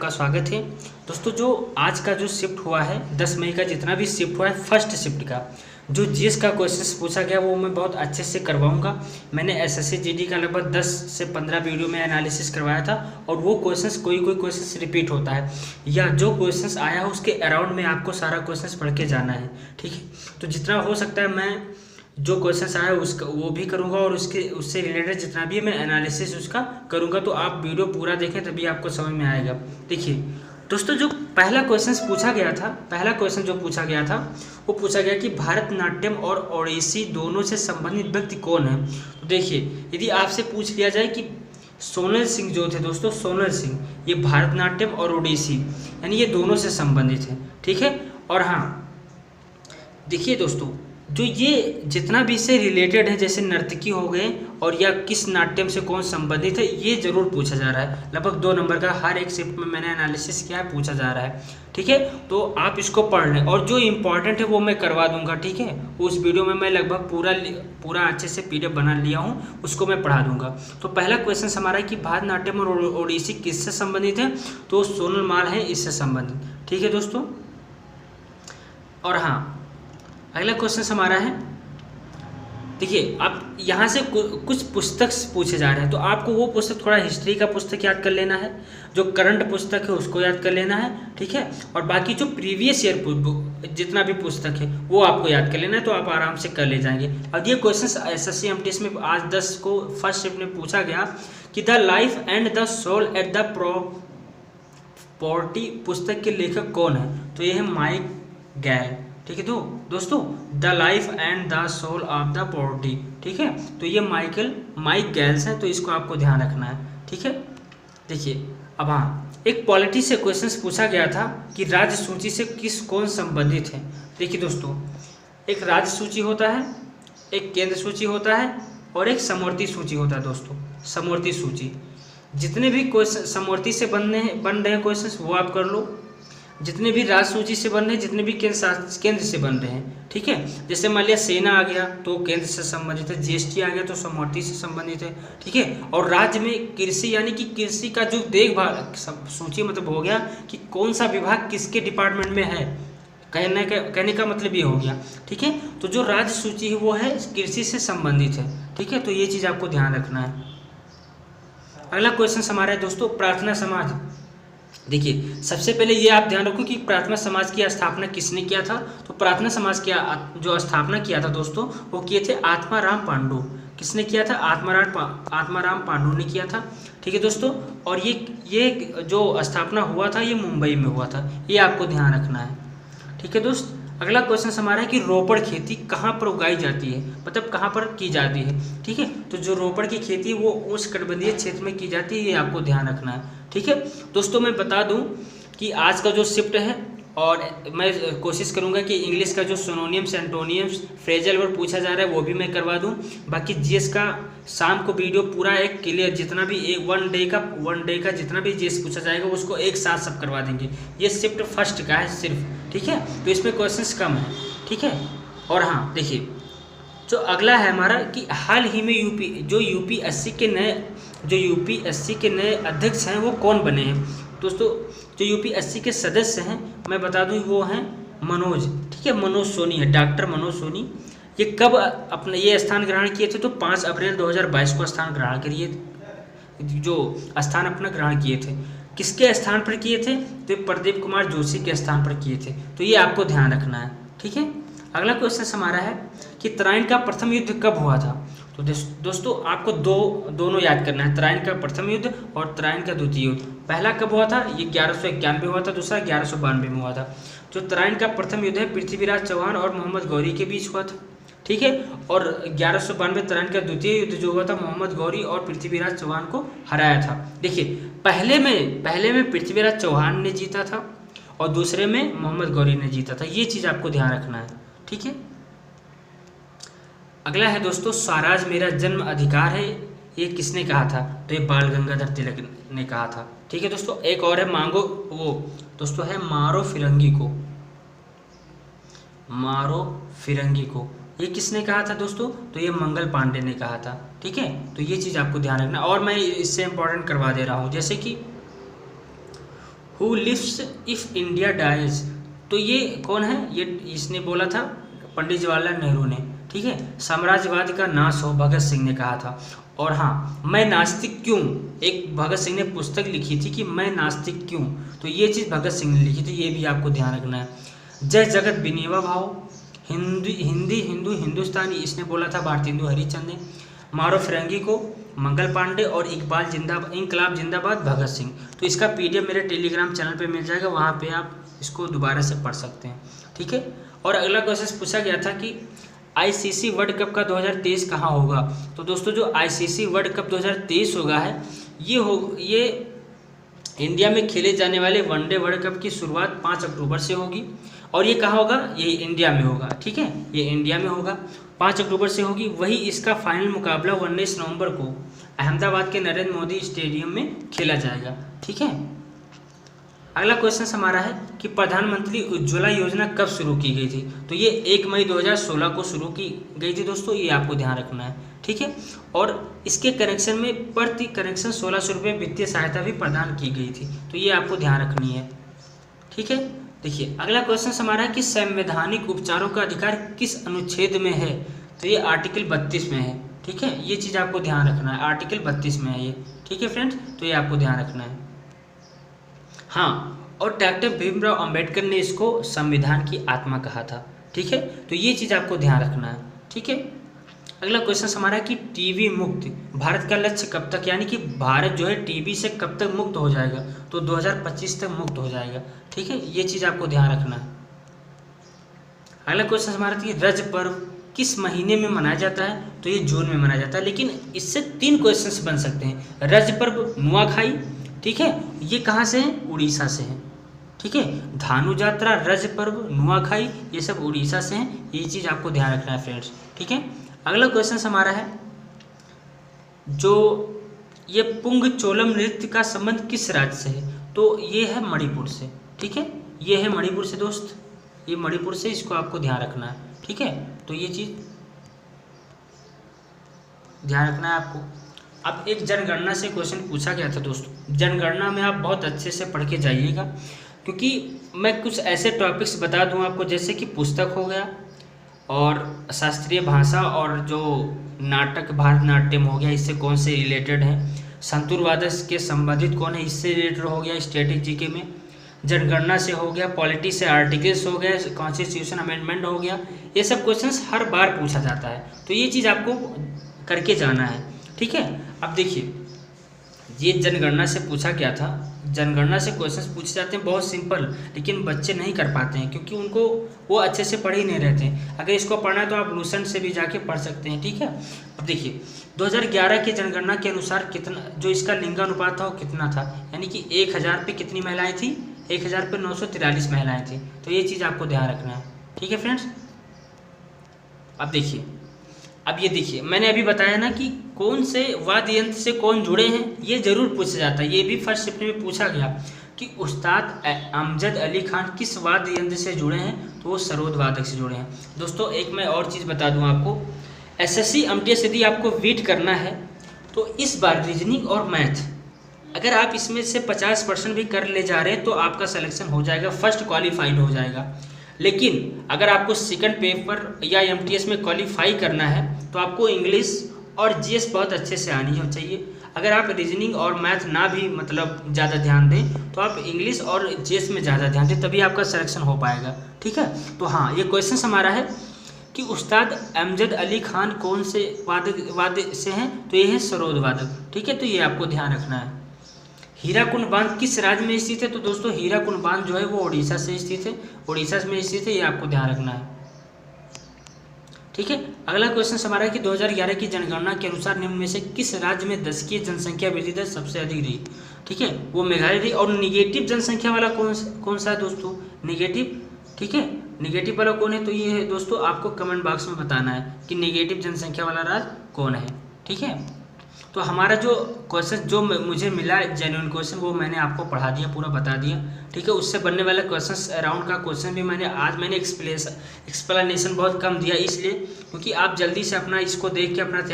आपका स्वागत है। दोस्तों जो आज का जो शिफ्ट हुआ है 10 मई का जितना भी शिफ्ट हुआ है फर्स्ट शिफ्ट का जो जीएस का क्वेश्चंस पूछा गया वो मैं बहुत अच्छे से करवाऊंगा। मैंने एसएससी जीडी का लगभग 10 से 15 वीडियो में एनालिसिस करवाया था और वो क्वेश्चंस कोई क्वेश्चंस रिपीट होता है या जो क्वेश्चंस आया है उसके अराउंड में आपको सारा क्वेश्चंस पढ़ के जाना है। ठीक है, तो जितना हो सकता है मैं जो क्वेश्चंस आया उसका वो भी करूंगा और उससे रिलेटेड जितना भी है मैं एनालिसिस उसका करूंगा। तो आप वीडियो पूरा देखें तभी आपको समझ में आएगा। देखिए दोस्तों जो पहला क्वेश्चन जो पूछा गया था वो पूछा गया कि भरतनाट्यम और ओडिसी दोनों से संबंधित व्यक्ति कौन है। तो देखिए यदि आपसे पूछ लिया जाए कि सोनल सिंह जो थे दोस्तों, सोनल सिंह ये भरतनाट्यम और ओडिसी यानी ये दोनों से संबंधित है। ठीक है, और हाँ देखिए दोस्तों जो ये जितना भी इससे रिलेटेड है जैसे नर्तकी हो गए और या किस नाट्यम से कौन संबंधित है ये जरूर पूछा जा रहा है। लगभग 2 नंबर का हर एक शिफ्ट में मैंने एनालिसिस किया है, पूछा जा रहा है। ठीक है, तो आप इसको पढ़ लें और जो इम्पोर्टेंट है वो मैं करवा दूंगा। ठीक है, उस वीडियो में मैं लगभग पूरा अच्छे से पीडीएफ बना लिया हूँ, उसको मैं पढ़ा दूंगा। तो पहला क्वेश्चन हमारा है कि भरतनाट्यम और ओडिसी किससे संबंधित है, तो सोनल माल है इससे संबंधित। ठीक है दोस्तों, और हाँ अगला क्वेश्चन हमारा है, देखिए आप यहाँ से कुछ पुस्तक पूछे जा रहे हैं तो आपको वो पुस्तक थोड़ा हिस्ट्री का पुस्तक याद कर लेना है, जो करंट पुस्तक है उसको याद कर लेना है। ठीक है, और बाकी जो प्रीवियस ईयर जितना भी पुस्तक है वो आपको याद कर लेना है, तो आप आराम से कर ले जाएंगे। अब ये क्वेश्चन एसएससी एमटीएस में आज 10 को फर्स्ट शिफ्ट में पूछा गया कि the life and the soul at the property पुस्तक के लेखक कौन है, तो ये है माइक गैल। ठीक है, तो दोस्तों the life and the soul of the poverty, ठीक है, तो ये माइक गैल्स हैं, तो इसको आपको ध्यान रखना है। ठीक है, देखिए अब हाँ एक पॉलिटी से क्वेश्चन पूछा गया था कि राज्य सूची से कौन संबंधित है। देखिए दोस्तों एक राज्य सूची होता है, एक केंद्र सूची होता है और एक समवर्ती सूची होता है। दोस्तों समवर्ती सूची जितने भी क्वेश्चन समवर्ती से बन रहे हैं क्वेश्चन वो आप कर लो, जितने भी राज्य सूची से बन रहे हैं, जितने भी केंद्र से बन रहे हैं। ठीक है, जैसे मान लिया सेना आ गया तो केंद्र से संबंधित है, जीएसटी आ गया तो समवर्ती से संबंधित है। ठीक है, और राज्य में कृषि यानी कि कृषि का जो देखभाल सूची मतलब हो गया कि कौन सा विभाग किसके डिपार्टमेंट में है, कहने का मतलब ये हो गया। ठीक है, तो जो राज्य सूची है वो है कृषि से संबंधित है। ठीक है, तो ये चीज़ आपको ध्यान रखना है। अगला क्वेश्चन हमारा है दोस्तों प्रार्थना समाज। देखिए सबसे पहले ये आप ध्यान रखो कि प्रार्थना समाज की स्थापना किसने किया था, तो प्रार्थना समाज की जो स्थापना किया था दोस्तों वो किए थे आत्माराम पांडु। किसने किया था, आत्माराम पांडु ने किया था। ठीक है दोस्तों, और ये जो स्थापना हुआ था ये मुंबई में हुआ था, ये आपको ध्यान रखना है। ठीक है दोस्त, अगला क्वेश्चन हमारा है कि रोपड़ खेती कहाँ पर उगाई जाती है, मतलब कहाँ पर की जाती है। ठीक है, तो जो रोपड़ की खेती वो उष्णकटिबंधीय क्षेत्र में की जाती है, ये आपको ध्यान रखना है। ठीक है दोस्तों, मैं बता दूं कि आज का जो शिफ्ट है और मैं कोशिश करूंगा कि इंग्लिश का जो सिनोनियम्स एंटोनियम्स फ्रेजल वर्ब पूछा जा रहा है वो भी मैं करवा दूं। बाकी जीएस का शाम को वीडियो पूरा एक क्लियर जितना भी एक वन डे का जितना भी जीएस पूछा जाएगा उसको एक साथ सब करवा देंगे। ये शिफ्ट फर्स्ट का है सिर्फ। ठीक है, तो इसमें क्वेश्चंस कम है। ठीक है, और हाँ देखिए जो अगला है हमारा कि हाल ही में यूपीएससी के नए अध्यक्ष हैं वो कौन बने हैं। दोस्तों जो यूपीएससी के सदस्य हैं मैं बता दूं वो हैं मनोज। ठीक है, मनोज सोनी है, डॉक्टर मनोज सोनी। ये कब अपने ये स्थान ग्रहण किए थे, तो 5 अप्रैल 2022 को स्थान ग्रहण करिए, जो स्थान अपना ग्रहण किए थे। किसके स्थान पर किए थे, तो प्रदीप कुमार जोशी के स्थान पर किए थे, तो ये आपको ध्यान रखना है। ठीक है, अगला क्वेश्चन हमारा है कि तराइन का प्रथम युद्ध कब हुआ था। तो दोस्तों आपको दोनों याद करना है, तराइन का प्रथम युद्ध और तराइन का द्वितीय युद्ध। पहला कब हुआ था, ये 1191 हुआ था, दूसरा 1192 में हुआ था। जो तराइन का प्रथम युद्ध है पृथ्वीराज चौहान और मोहम्मद गौरी के बीच हुआ था। ठीक है, और 1192 तराइन का द्वितीय युद्ध जो हुआ था मोहम्मद गौरी और पृथ्वीराज चौहान को हराया था। देखिए पहले में पृथ्वीराज चौहान ने जीता था और दूसरे में मोहम्मद गौरी ने जीता था, ये चीज़ आपको ध्यान रखना है। ठीक है, अगला है दोस्तों स्वराज मेरा जन्म अधिकार है, ये किसने कहा था, तो ये बाल गंगाधर तिलक ने कहा था। ठीक है दोस्तों, एक और है दोस्तों है मारो फिरंगी को, ये किसने कहा था दोस्तों, तो ये मंगल पांडे ने कहा था। ठीक है, तो ये चीज़ आपको ध्यान रखना। और मैं इससे इंपॉर्टेंट करवा दे रहा हूँ, जैसे कि who lives if India dies. तो ये कौन है, ये इसने बोला था पंडित जवाहरलाल नेहरू ने, ठीक है। साम्राज्यवाद का नाश हो, भगत सिंह ने कहा था। और हाँ, मैं नास्तिक क्यों, एक भगत सिंह ने पुस्तक लिखी थी कि मैं नास्तिक क्यों, तो ये चीज़ भगत सिंह ने लिखी थी, ये भी आपको ध्यान रखना है। जय जगत बिनेवा भाव, हिंदी हिंदू हिंदुस्तानी, इसने बोला था भारतेंदु हरिश्चंद्र ने। मारो फिरंगी को मंगल पांडे, और इकबाल जिंदाबाद, इनकलाब जिंदाबाद भगत सिंह। तो इसका PDF मेरे टेलीग्राम चैनल पे मिल जाएगा, वहाँ पे आप इसको दोबारा से पढ़ सकते हैं, ठीक है। और अगला क्वेश्चन पूछा गया था कि ICC वर्ल्ड कप का 2023 कहाँ होगा। तो दोस्तों जो ICC वर्ल्ड कप 2023 होगा है, ये इंडिया में खेले जाने वाले वनडे वर्ल्ड कप की शुरुआत 5 अक्टूबर से होगी। और ये कहाँ होगा, ये इंडिया में होगा, ठीक है, ये इंडिया में होगा, 5 अक्टूबर से होगी। वही इसका फाइनल मुकाबला 19 नवंबर को अहमदाबाद के नरेंद्र मोदी स्टेडियम में खेला जाएगा, ठीक है। अगला क्वेश्चन हमारा है कि प्रधानमंत्री उज्ज्वला योजना कब शुरू की गई थी। तो ये 1 मई 2016 को शुरू की गई थी दोस्तों, ये आपको ध्यान रखना है, ठीक है। और इसके कनेक्शन में प्रति कनेक्शन 1600 रुपये वित्तीय सहायता भी प्रदान की गई थी, तो ये आपको ध्यान रखनी है, ठीक है। देखिए अगला क्वेश्चन हमारा है कि संवैधानिक उपचारों का अधिकार किस अनुच्छेद में है। तो ये आर्टिकल 32 में है, ठीक है, ये चीज़ आपको ध्यान रखना है, आर्टिकल 32 में है ये, ठीक है फ्रेंड्स, तो ये आपको ध्यान रखना है। हाँ, और डॉक्टर भीमराव अंबेडकर ने इसको संविधान की आत्मा कहा था, ठीक है, तो ये चीज़ आपको ध्यान रखना है, ठीक है। अगला क्वेश्चन हमारा है कि टीबी मुक्त भारत का लक्ष्य कब तक, यानी कि भारत जो है टीबी से कब तक मुक्त हो जाएगा। तो 2025 तक मुक्त हो जाएगा, ठीक है, ये चीज़ आपको ध्यान रखना है। अगला क्वेश्चन हमारा था कि रज पर्व किस महीने में मनाया जाता है। तो ये जून में मनाया जाता है, लेकिन इससे 3 क्वेश्चन बन सकते हैं। रज पर्व नुआखाई, ठीक है, ये कहाँ से है, उड़ीसा से है, ठीक है। धानु यात्रा, रज पर्व, नुआखाई, ये सब उड़ीसा से हैं, ये चीज़ आपको ध्यान रखना है फ्रेंड्स, ठीक है। अगला क्वेश्चन हमारा है जो ये पुंग चोलम नृत्य का संबंध किस राज्य से है। तो ये है मणिपुर से, ठीक है, ये है मणिपुर से दोस्त, ये मणिपुर से, इसको आपको ध्यान रखना है, ठीक है। तो ये चीज़ ध्यान रखना है आपको। अब एक जनगणना से क्वेश्चन पूछा गया था दोस्तों, जनगणना में आप बहुत अच्छे से पढ़ के जाइएगा, क्योंकि मैं कुछ ऐसे टॉपिक्स बता दूं आपको, जैसे कि पुस्तक हो गया, और शास्त्रीय भाषा, और जो नाटक भारतनाट्यम हो गया, इससे कौन से रिलेटेड हैं, संतूर वादक के संबंधित कौन है, इससे रिलेटेड हो गया स्टैटिक जीके में, जनगणना से हो गया, पॉलिटी से आर्टिकल्स हो गया, कॉन्स्टिट्यूशन अमेंडमेंट हो गया, ये सब क्वेश्चंस हर बार पूछा जाता है, तो ये चीज़ आपको करके जाना है, ठीक है। अब देखिए ये जनगणना से पूछा गया था, जनगणना से क्वेश्चंस पूछे जाते हैं बहुत सिंपल, लेकिन बच्चे नहीं कर पाते हैं क्योंकि उनको वो अच्छे से पढ़ ही नहीं रहते हैं। अगर इसको पढ़ना है तो आप लूसेंट से भी जाके पढ़ सकते हैं, ठीक है। अब देखिए 2011 की जनगणना के अनुसार कितना जो इसका लिंगानुपात था वो कितना था, यानी कि 1000 पे कितनी महिलाएं थी, 1000 पे 943 महिलाएं थी, तो ये चीज़ आपको ध्यान रखना है, ठीक है फ्रेंड्स। अब देखिए, अब ये देखिए मैंने अभी बताया ना कि कौन से वाद्य यंत्र से कौन जुड़े हैं, ये जरूर पूछा जाता है, ये भी फर्स्ट शिफ्ट में पूछा गया कि उस्ताद अमजद अली खान किस वाद्य यंत्र से जुड़े हैं, तो वो सरोद वादक से जुड़े हैं। दोस्तों एक मैं और चीज़ बता दूं आपको, SSC MTS यदि आपको बीट करना है तो इस बार रीजनिंग और मैथ अगर आप इसमें से 50% भी कर ले जा रहे हैं तो आपका सिलेक्शन हो जाएगा, फर्स्ट क्वालिफाइड हो जाएगा। लेकिन अगर आपको सेकंड पेपर या MTS में क्वालिफाई करना है तो आपको इंग्लिश और GS बहुत अच्छे से आनी हो चाहिए। अगर आप रीजनिंग और मैथ ना भी मतलब ज़्यादा ध्यान दें तो आप इंग्लिश और GS में ज़्यादा ध्यान दें, तभी आपका सिलेक्शन हो पाएगा, ठीक है। तो हाँ, ये क्वेश्चन हमारा है कि उस्ताद अमजद अली खान कौन से वाद्य से हैं, तो ये है सरोद वादक, ठीक है। तो ये आपको ध्यान रखना है। हीराकुंड बांध किस राज्य में स्थित है, तो दोस्तों हीराकुंड बांध जो है वो उड़ीसा से स्थित है, उड़ीसा में स्थित है, ये आपको ध्यान रखना है, ठीक है। अगला क्वेश्चन हमारा है कि 2011 की जनगणना के अनुसार निम्न में से किस राज्य में दशकीय जनसंख्या वृद्धि दर सबसे अधिक रही, ठीक है, वो मेघालय रही। और निगेटिव जनसंख्या वाला कौन सा है दोस्तों, निगेटिव, ठीक है, निगेटिव वाला कौन है, तो ये है दोस्तों, आपको कमेंट बॉक्स में बताना है कि निगेटिव जनसंख्या वाला राज्य कौन है, ठीक है। तो हमारा जो क्वेश्चन जो मुझे मिला जेन्युइन क्वेश्चन वो मैंने आपको पढ़ा दिया, पूरा बता दिया, ठीक है। उससे बनने वाले क्वेश्चन अराउंड का क्वेश्चन भी मैंने एक्सप्लेनेशन बहुत कम दिया, इसलिए क्योंकि आप जल्दी से अपना इसको देख के अपना तैयारी